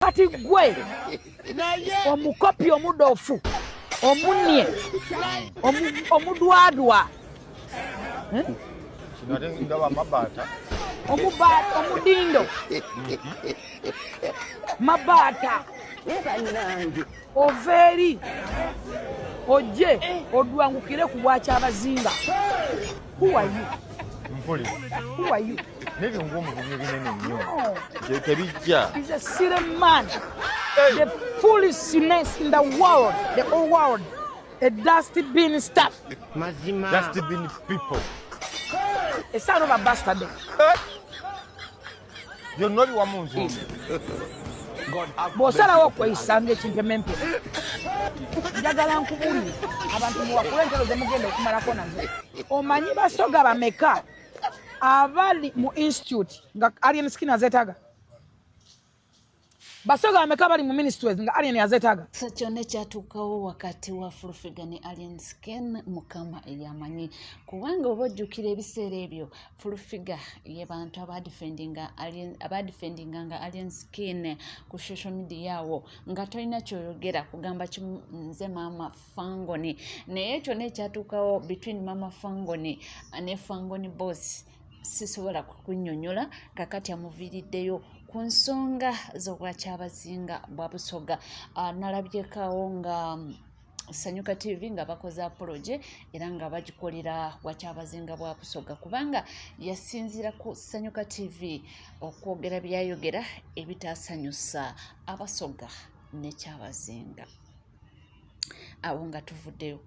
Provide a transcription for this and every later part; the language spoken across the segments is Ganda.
kati gwe omukopi omudofu omunye omudwadwa ndaba mabata omudindo mabata overi oje odwangukire ku bwakyabazinga. Who are you? mpuli Who are you? nebyo ng'omukubi ebinene nnyo tebijja. He's a silly man. The foolishness in the world, the whole world, a dusty bin stuff. Mazima. Dusty bin people. A son of a bastard. You're not one month. Bosalawo kweyisanga ekintu emempe njagala nkubulire abantu muwakula entalo zemugenda okumalako nazo. Omanyi basoga bameka abali mu institute nga alien skin azetaga? Basoga bameka bali mu ministries nga alien azetaga? So kyonna kyatuukawo wakati wa Furufiga ne Alien Skin mukama eyamanyi kubanga oba ojjukira ebiseera ebyo Furufiga ye bantu abadifendinga nga Alien Skin ku social media yawo nga tolina kyoyogera kugamba nze Mama Fangoni naye kyonna ekyatuukawo between Mama Fangoni ne Fangoni boss sisobola kukunnyonnyola kakati amuviiriddeyo ku nsonga z'obwakyabazinga bwa Busoga. Nalabyekawo nga Sanyuka TV nga bakoze apology era nga bagikolera bwakyabazinga bwa Busoga kubanga yasinzira ku Sanyuka TV okwogera byayogera ebitaasanyusa Abasoga ne Kyabazinga. Awo nga tuvuddeyo.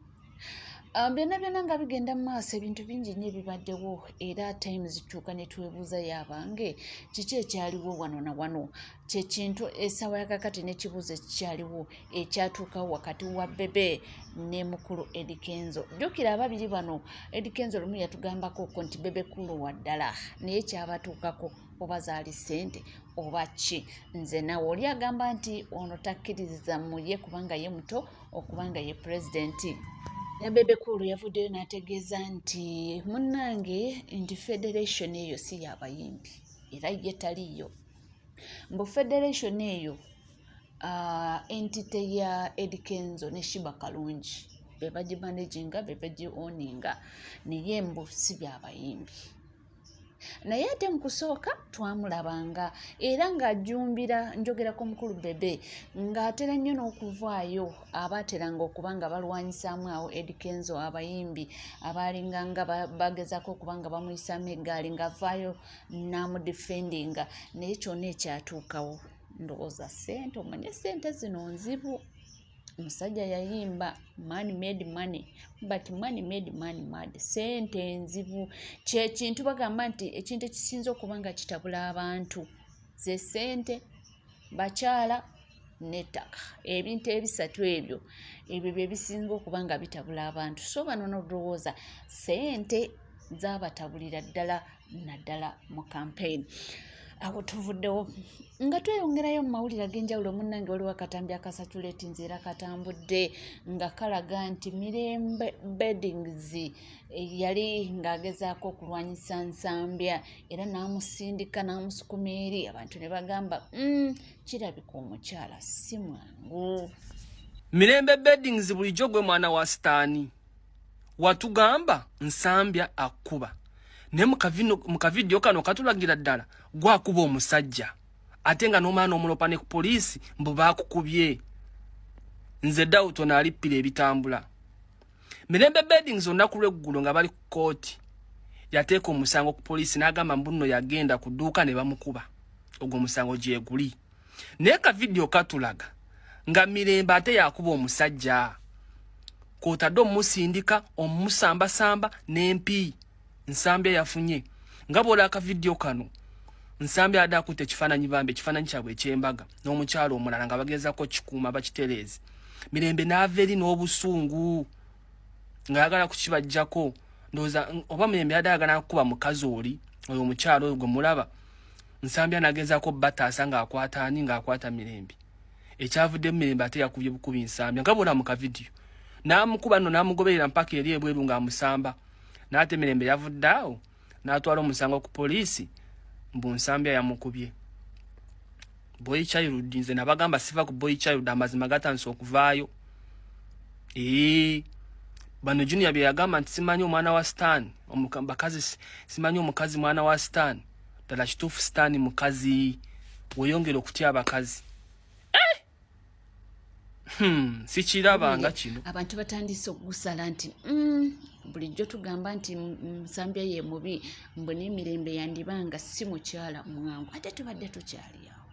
Byonna nga bigenda mu maaso ebintu bingi nnyo ebibaddewo era time zikyuka ne twebuuza yabange kiki ekyaliwo wano na wano kyekintu essaawa yakakati n'ekibuuzo ekikyaliwo ekyatuukawo wakati wa Bebe ne mukulu Eddie Kenzo. Jjukira ababiri bano Eddie Kenzo lumu yatugambako nti Bebe kulu wa ddala naye kyabatuukako oba zaali ssente oba ki. Nze nawe oli agamba nti ono takkiriza muye kubanga ye muto okubanga ye pulezidenti. Bebe Kulu yavuddeyo n'ategeeza nti munnange nti federation eyo si y'abayimbi era ye taliyo. Mbu federation eyo entite ya Eddie Kenzo ne Shiba Kalungi be bagimanaginga be bagioninga naye mbu si by'abayimbi. Naye ate mu kusooka twamulabanga era ng'ajjumbira njogerako mukulu Bebe ng'atera nnyo n'okuvaayo abaateranga okuba nga balwanyisaamu awo Eddie Kenzo abayimbi abaalinga nga bagezaako okuba nga bamuyisaamu eggaali ng'avaayo n'amudifendinga naye kyonna ekyatuukawo ndowooza ssente. Omanye ssente zino nzibu. Omusajja yayimba money made money but money made money mad. Sente nzibu kyekintu bagamba nti ekintu ekisinza okuba nga kitabula abantu ze sente bakyala n'ettaka. Ebintu ebisatu ebyo bye bisinga okuba nga bitabula abantu. So bano n'olowooza sente zaabatabulira ddala naddala mu campaign. Awo tuvuddewo nga tweyongerayo mu mawulire ag'enjawulo munnange waliwo akatambi akasatula eti nze era katambudde nga kalaga nti Mirembe Beddings yali ng'agezaako okulwanyisa Nsambya era n'amusindika n'amusukuma eri abantu ne bagamba kirabika omukyala si mwangu. Mirembe Beddings bulijjo gwe mwana wa sitaani watugamba Nsambya akuba ne mu kavidiyo kano katulagira ddala gwakuba omusajja ate nga n'omwana omulopa ne ku poliisi mbu baakukubye. Nze Dawuto n'alippira ebitambula. Mirembe Beddings olunaku lw'eggulo nga bali ku kooti yateeka omusango ku poliisi n'agamba mbu nno yagenda ku dduuka ne bamukuba. Ogwo omusango gye guli. Naye kavidiyo katulaga nga Mirembe ate yakuba omusajja kw'otadde omusindika omusambasamba n'empi. Nsambya yafunye nga bw'olaba akavidiyo kano Nsambya adde akutte ekifaananyi bambi ekifaananyi kyabwe eky'embaga n'omukyalo omulala nga bagezaako kikuuma bakitereezi. Mirembe n'ava eri n'obusungu ng'ayagala kukibajjako ndowooza oba Mirembe yadde ayagala kukuba mukazi oli oyo omukyalo oyo gwe mulaba. Nsambya n'agezaako bataasa ng'akwata ani ng'akwata Mirembe. Ekyavudde Mirembe ate yakubye bukubi Nsambya nga bw'olaba mu kavidiyo n'amukuba nno n'amugoberera mpaka eri ebweru ng'amusamba. N'ate Mirembe yavudde awo n'atwala omusango ku poliisi mbu Nsambya yamukubye. boy child nze nabagamba siva ku boy child amazima gatandise okuvaayo. Bano Junior bye yagamba nti simanyi omwana wa Stan bakazi simanyi omukazi mwana wa Stan ddala kituufu Stan mukazi weyongera okutya abakazi. Sikirabanga kino abantu batandise okugusala nti bulijjo tugamba nti Nsambya ye mubi mbu n'emirembe yandibanga si mukyala mwangu ate tubadde tukyali awo.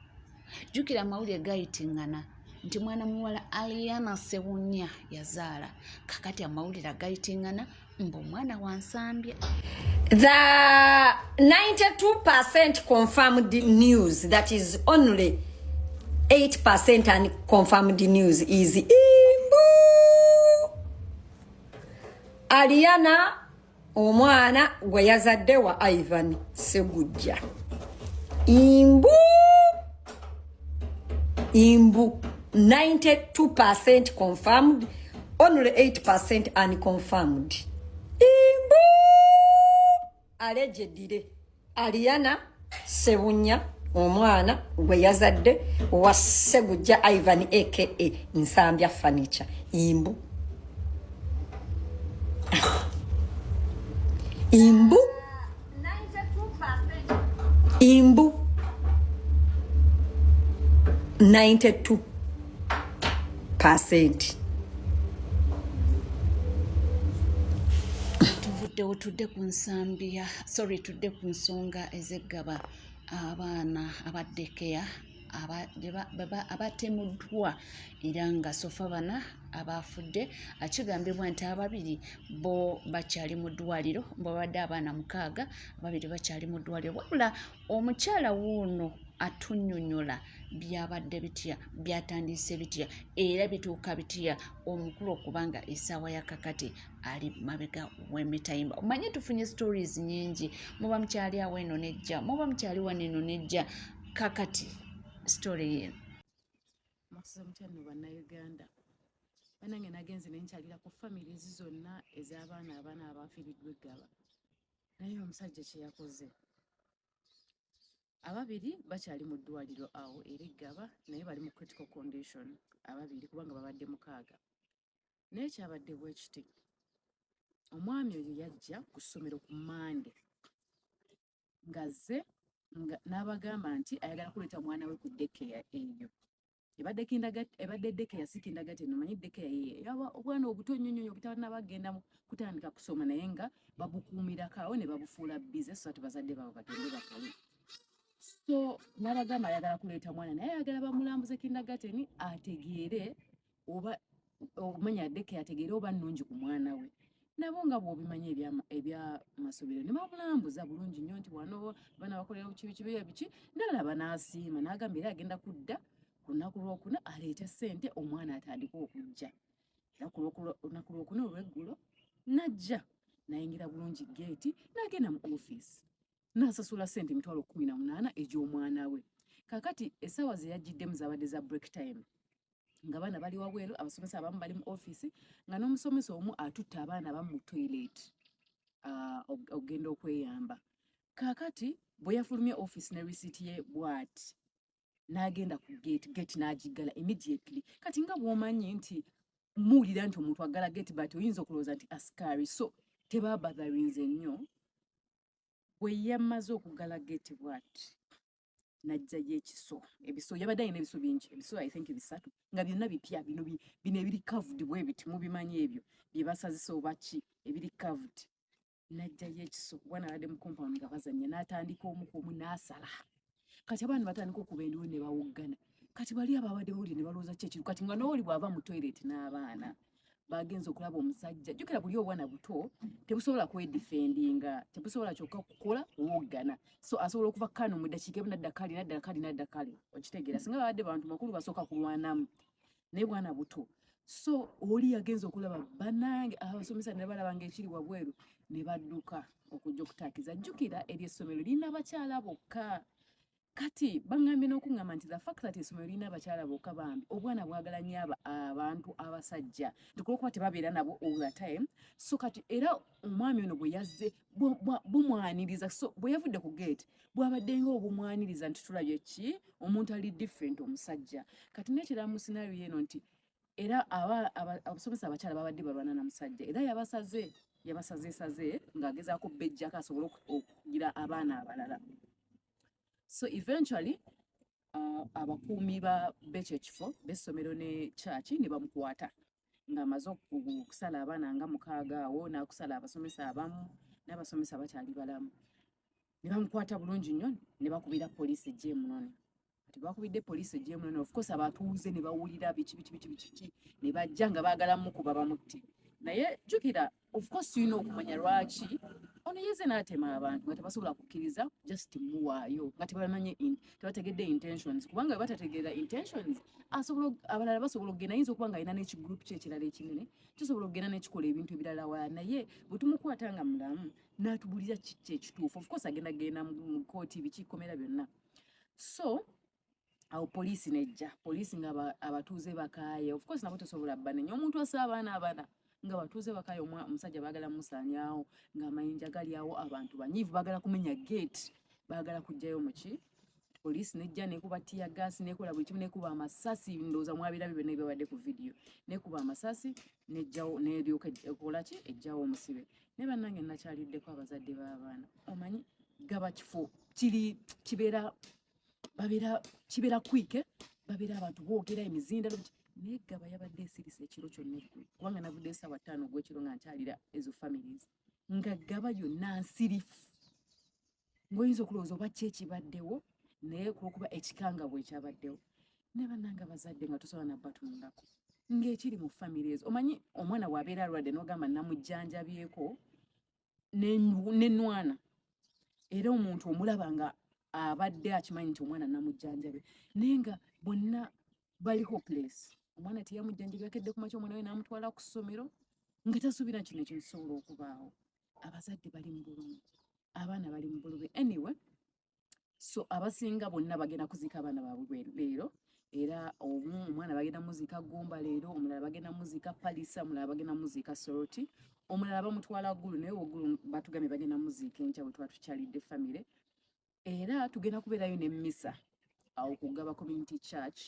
Jjukira amawulire gayitingana nti mwana muwala Aliana Sewunya yazaala kakati amawulire gayitingana mbu mwana wa Nsambya. The 92% confirmed news, that is only 8% unconfirmed news is Imbu. Aliana omwana gwe yazadde wa Ivan Segujja. Imbu 92% confirmed, only 8% unconfirmed. Imbu allegedly Aliana Sewunya omwana gwe yazadde wa Segujja Ivan aka Nsambya Furniture. Imbu 92%. Tudde ku Nsambya, tudde ku nsonga ezeggaba abaana abaddekeya abatemuddwa era nga sofa bana abafudde akigambibwa nti ababiri bo bakyali mu ddwaliro babadde abaana 6 ababiri bakyali mu ddwaliro wabula omukyala wuuno atunnyonnyola byabadde bitya byatandise bitya era bituuka bitya omukulu okubanga essaawa ya kakati ali mabega w'emitayimba. Omanye tufunye stories nyingi muba mukyali awo eno nejja muba mukyali wano eno nejja kakati story eno makusa mukyano bannayuganda banange nagenze nenkyalira ku families zonna ez'abaana abafiiriddwa eggaba naye omusajja kye yakoze ababiri bakyali mu ddwaliro awo era eggaba naye bali mu critical condition ababiri kubanga babadde 6 naye kyabadde bwekiti omwami oyo yajja ku ssomero ku Mande ngazze n'abagamba nti ayagala kuleeta mwana we ku daycare eyo ebadde daycare si kindergarten omanyi daycare yaba obwana obuto nnyo butanabagenda kutandika kusoma naye nga babukuumirako awo ne babufuula bize so ati bazadde baabwe bagende bakole. So n'abagamba ayagala kuleeta mwana naye ayagala bamulambuze kindergarten ategeere oba omanya daycare ategeere oba nnungi ku mwana we. Nabo nga bw'obimanyi ebyamasomero ne bamulambuza bulungi nnyo nti wano bana bakolera kibi ebiki ndala banaasiima n'agamba era agenda kudda ku lunaku lwokuna aleete ssente omwana atandika okujja era ku lunaku lwokuna olw'eggulo najja nayingira bulungi geeti n'agenda mu ofiisi n'asasula ssente emitwalo 18 egy'omwana we. Kakati essaawa ze yajjiddemu zabadde za break time nga bana bali wabweru abasomesa abamu bali mu ofiisi nga n'omusomesa omu atutte abaana abamu mu toilet ogenda okweyamba. Kakati bwe yafulumye ofiisi ne risiiti ye bw'ati n'agenda ku geeti n'agiggala immediately. Kati nga bw'omanyi nti muwulira nti omuntu aggala geeti bati oyinza okulowooza nti asikaari so tebaabadharinze nnyo. Bwe yamaze okuggala geeti bw'ati najjayo ebiso yabadde alina ebiso bingi ebiso I think 3 nga byonna bipya bino ebiri covered bwe biti mubimanyi ebyo bye basazisa oba ki ebiri covered. Najjayo ekiso bwana abadde mu compound nga bazannya n'atandika omu n'asala. Kati abaana batandika okuba endiwo ne bawuggana. Kati bali ababadde bawulire ne balowooza ki ekiri kati nga n'oli bw'ava mu toilet n'abaana bagenza okulaba omusajja. Jjukira buli obwana buto tebusobola kwedifendinga tebusobola kyokka kukola woggana so asobola okuva kano mu ddakiika emu nadda kale okitegeera singa babadde bantu makulu basooka kulwanamu naye bwana buto so oli yagenza okulaba bannange abasomesa ne balaba ng'ekiri wabweru ne badduka okujja okutaakiza. Jjukira ery'essomero lirina abakyala bokka kati bangambye n'okungamba nti the fact that essomero lirina abakyala bokka bambi obwana bwagala nnyo abantu abasajja ndikulwokuba tebabeera nabo all the time so kati era omwami ono bwe yazze bumwaniriza so bwe yavudde ku gate bwabaddenga obumwaniriza nti tulabye ki omuntu ali different omusajja kati nekiraba mu scenario yeno nti era abasomesa abakyala babadde balwana na musajja era yabasazeesaze ng'agezaako bejjako asobole okugira abaana abalala. So eventually abakuumi b'ekyo ekifo b'essomero ne church ne bamukwata ng'amaze okusala abaana nga 6 awo n'akusala abasomesa abamu n'abasomesa bakyali balamu ne bamukwata bulungi nnyo ne bakubira poliisi ejje munono. Kati bakubidde poliisi ejje munono of course abatuuze ne bawulira biki ne bajja nga baagala mukuba bamutti naye jjukira of course tulina okumanya lwaki ono yeze n'atema abantu nga tebasobola kukkiriza just muwaayo nga tebategedde intentions kubanga bwe batategeera intentions abalala basobola okugenda ayinza okuba nga alina n'ekigroup kye ekirala ekinene tusobola okugenda n'ekikola ebintu ebirala wala naye bwe tumukwata nga mulamu n'atubulira kiki ekituufu of course agenda mu kooti bikikomera byonna so awo poliisi nejja poliisi nga abatuuze bakaaye of course nabo tosobola banenya omuntu asa abaana nga batuuze bakaaye omusajja baagala musaanyaawo ng'amayinja gali awo abantu banyiivu baagala kumenya gate baagala kujjayo muki poliisi nejja nekuba tiya gas nekola buli kimu nekuba amasasi ndowooza mwabirabye byonna ebyabadde ku vidiyo nekuba amasasi nejjawo neryoka ekola ki ejjawo omusibe ne bannange nakyaliddeko abazadde b'abaana omanyi gaba kifo kibeera kwike babeera abantu boogera emizindalo naye gaba yabadde esirise ekiro kyonna ekkulu kubanga navudde essaawa 5 ogw'ekiro nga nkyalira ezo families nga gaba yonna nsirifu ng'oyinza okulowooza oba ki ekibaddewo naye kuba ekikanga bwe kyabaddewo ne bannanga bazadde nga tosobola nabbatundako ng'ekiri mu families omanyi omwana bw'abeera alwadde n'ogamba namujjanjabyeko n'ennwana era omuntu omulaba nga abadde akimanyi nti omwana namujjanjabe naye nga bonna bali hopeless omwana teyamujjanjabe akedde ku makya omwana we n'amutwala ku ssomero nga tasuubira kino ekintu kisobola okubaawo abazadde bali mu bulumu abaana bali mu bulube anyway so abasinga bonna bagenda kuziika abaana baabwe leero era omwana bagenda muziika Gumba leero omulala bagenda muziika Palisa omulala bagenda muziika Soroti omulala bamutwala Gulu naye Gulu batugambye bagenda muziika enkya bwe tuba tukyalidde famire era tugenda kubeerayo n'emmisa awo kugaba community church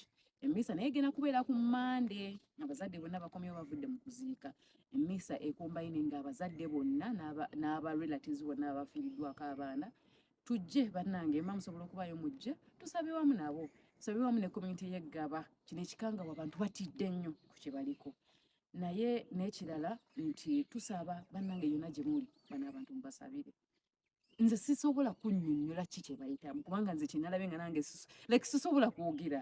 emmisa naye egenda kubeera ku Monday abazadde bonna bakomyewo bavudde mu kuziika emmisa ekombayine ng'abazadde bonna n'aba relatives bonna abafiiriddwako abaana tujje bannange mba musobola okubayo mujje tusabe wamu nabo tusabe wamu ne community y'eggaba kino ekikanga abantu batidde nnyo ku kye baliko naye n'ekirala nti tusaba bannange yonna gye muli bano abantu mubasabire nze sisobola kunnyonnyola ki kye bayitamu kubanga nze kyenalabe nga nange sisobola kwogera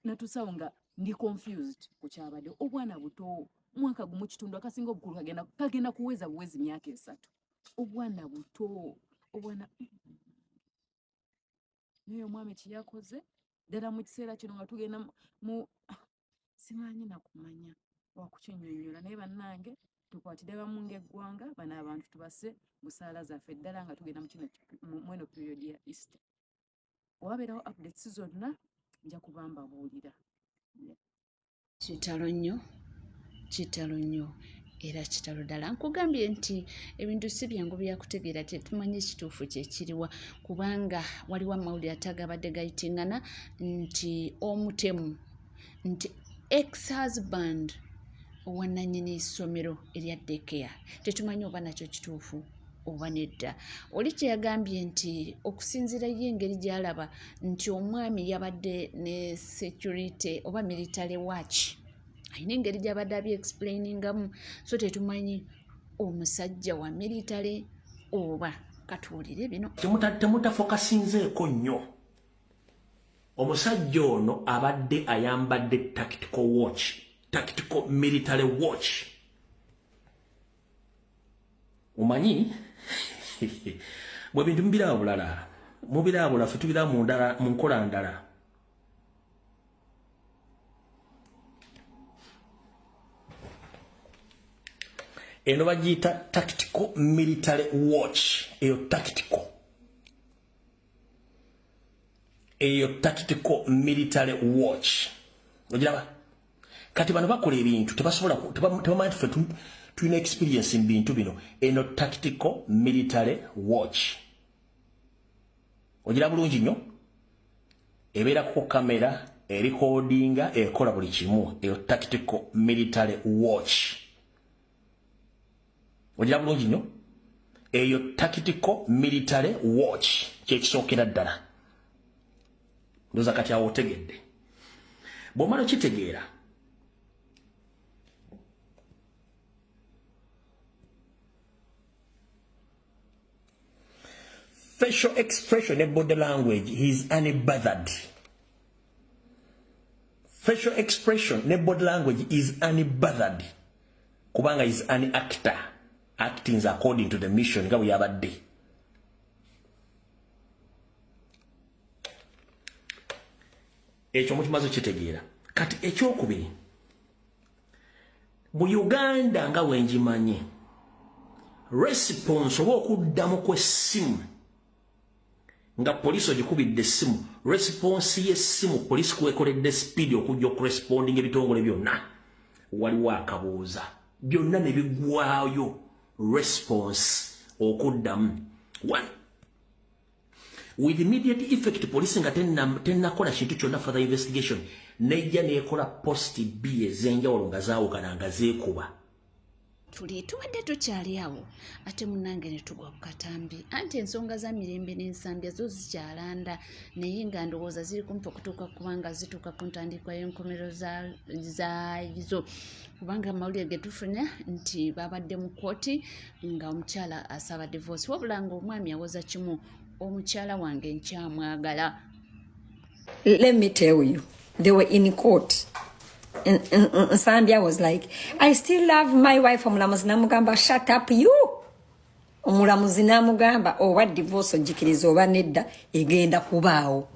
natusawo nga ndi confused ku kyabadde obwana buto mwaka gumu kitundu akasinga obukulu kagenda kuweza buwezi myaka 3 obwana buto obwana naye omwami kiyakoze ddala mu kiseera kino nga tugenda mu simanyi nakumanya wakukinnyonnyola naye bannange tukwatidde bamu ng'eggwanga bano abantu tubase mu ssaala zaffe ddala nga tugenda mweno period ya Easter wabeerawo updates zonna nja kubambabuulira kitalo nnyo era kitalo ddala nkugambye nti ebintu si byangu byakutegeera tetumanyi ekituufu kyekiriwa kubanga waliwo amawulire atagabadde gayitingana nti omutemu nti ex-husband owannannyini essomero erya daycare tetumanyi oba nakyo kituufu oba nedda oli kyeyagambye nti okusinziira ye engeri gy'alaba nti omwami yabadde ne security oba military watch ayina engeri gy'abadde abyeexplainingamu so tetumanyi omusajja wa military oba katuwulire bino temutafokasinzeeko nnyo omusajja ono abadde ayambadde tactical military watch omanyi bwe bintu mubiraba bulala ffe tubiraba mu nkola ndala eno bagiyita tactical military watch eyo tactical eyo tactical military watch ogiraba kati bano bakola ebintu tebasobola tebamanyi ffe tulina experience mu bintu bino eno tactical military watch ogira bulungi nnyo ebeera ku kamera recordinga ekola buli kimu eyo tactical military watch ogira bulungi nnyo eyo tactical military watch kyekisookera ddala ndoza kati awo otegedde bw'omala okitegeera facial expression and body language is unbothered. Facial expression and body language is unbothered. Kubanga is an actor. Acting according to the mission. Nga we have a day. Echo muchimazo chitegira. Kati echo kubiri. Mu Uganda nga wenjimanyi. Response wokuddamu kw'essimu. Nga police ogikubidde essimu response y'essimu police kwekoledde speed okujja okuresponding ebitongole byonna waliwo akabuuza byonna ne bigwayo response okuddamu one with immediate effect police nga tennakola kintu kyonna further investigation nejja neekola post b ez'enjawulo nga zaawukana nga zeekuba tuli tubadde tukyali awo ate munange ne tugwa ku katambi anti ensonga za mirembe n'ensambya zo zikyalanda naye nga ndowooza ziri kumpi okutuuka kubanga zituuka ku ntandikwa y'enkomero zaazo kubanga amawulire ge tufuna nti babadde mu kkooti nga omukyala asaba divorce wabula nga omwami awoza kimu omukyala wange nkyamwagala. Let me tell you, they were in court. And Sambia was like, I still love my wife. Omulamuzi namugamba, shut up you. Omulamuzi namugamba, oh, what divorce ojikiriza oba nedda egenda kubaawo.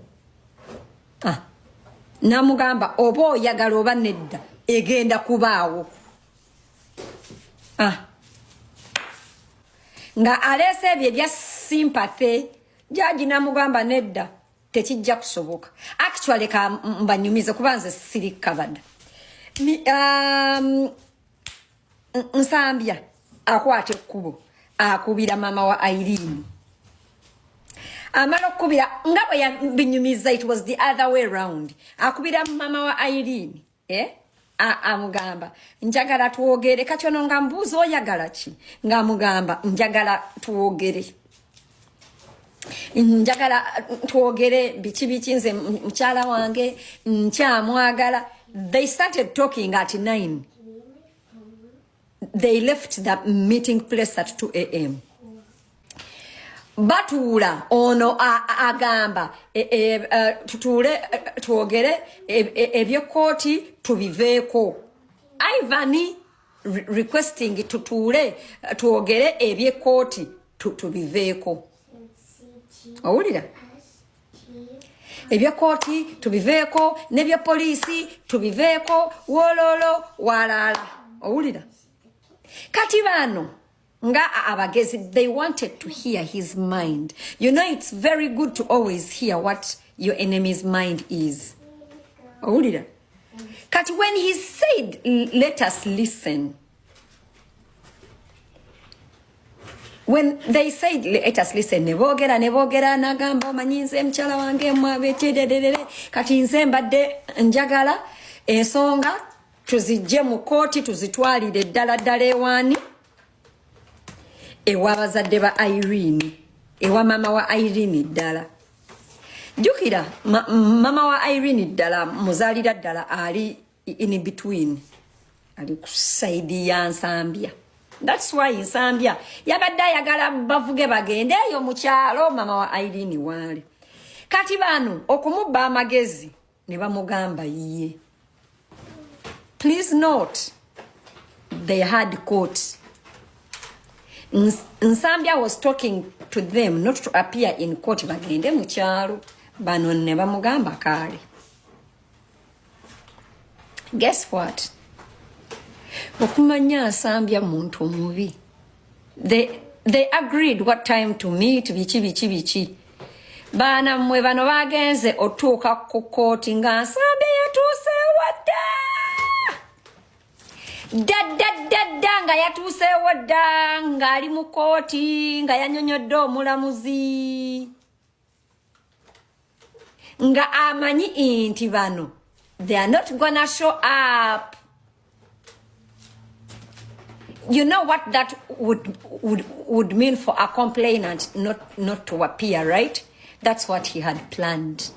Namugamba, oba oyagala oba nedda egenda kubaawo. Nga alese ebyo bya sympathy, jaji namugamba nedda tekijja kusoboka. Actually ka mbanyumize kubanze siri covered. Nsambya akwate kubo akubira mama wa Irene amalo kubira ngabo ya binyumiza it was the other way round akubira mama wa Irene amugamba njagala tuogere katono ngambuzo oyagala ki ngamugamba njagala tuogere njagala tuogere bichi nze mchala wange nkyamwagala. They started talking at 9. They left the meeting place at 2 a.m. Batula ono agamba tutule tuogere ebyekoti tubiveeko. Ivani requesting tutule tuogere ebyekoti tubiveeko. Owulira? Ebyekoti tubiveeko nebya poliisi tubiveeko wololo walala. Owulira? Kati bano nga abagezi they wanted to hear his mind. You know it's very good to always hear what your enemy's mind is. Owulira? Kati when he said let us listen, when they said let us listen, nebogera nagamba omanyi nze mchala wange mwabetededere kati nze mbadde njagala ensonga tuzijje mu kooti tuzitwalire ddala ewani ewa bazadde ba Irene ewa mama wa Irene ddala. Jukira mama wa Irene ddala muzalira ddala ali in between, ali ku side ya Nsambya. That's why Nsambya yabadde ayagala bavuge bagende eyo mu kyalo mama wa Irene wali. Kati bano okumubba amagezi ne bamugamba yiye. Please note, they had court. Nsambya was talking to them not to appear in court bagende mu kyalo. Bano ne bamugamba kale. Guess what? Okumanya Nsambya muntu mubi. They agreed what time to meet bichi. Bana mwe bano bagenze otuuka ku kooti nga Nsambi yatuuse wadda. Dadda nga yatuuse wadda nga ali mu kooti nga yanyonyodde omulamuzi. Nga amanyi nti bano they are not gonna show up. You know what that would mean for a complainant not to appear, right? That's what he had planned.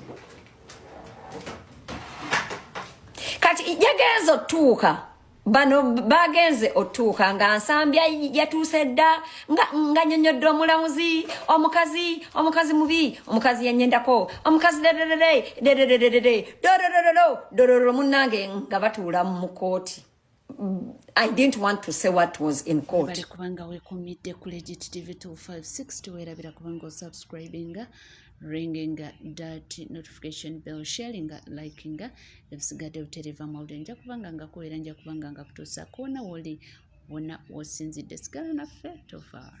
Kati yagenze otuuka bano bagenze otuuka nga Nsambi yatuuse dda nga nyonyodde omulamuzi omukazi mubi omukazi yanyendako omukazi dororo munnange nga batuula mu kooti. I didn't want to say what was in court. Bali kubanga wekomidde ku Legit TV 256 tuwerabira kubanga subscribinga ringinga that notification bell sharinga likinga ebisigadde buteriva mawulire nja kubanga nga kuwera nja kubanga nga kutuusa koona woli wona wosinzidde sigala naffe tofa.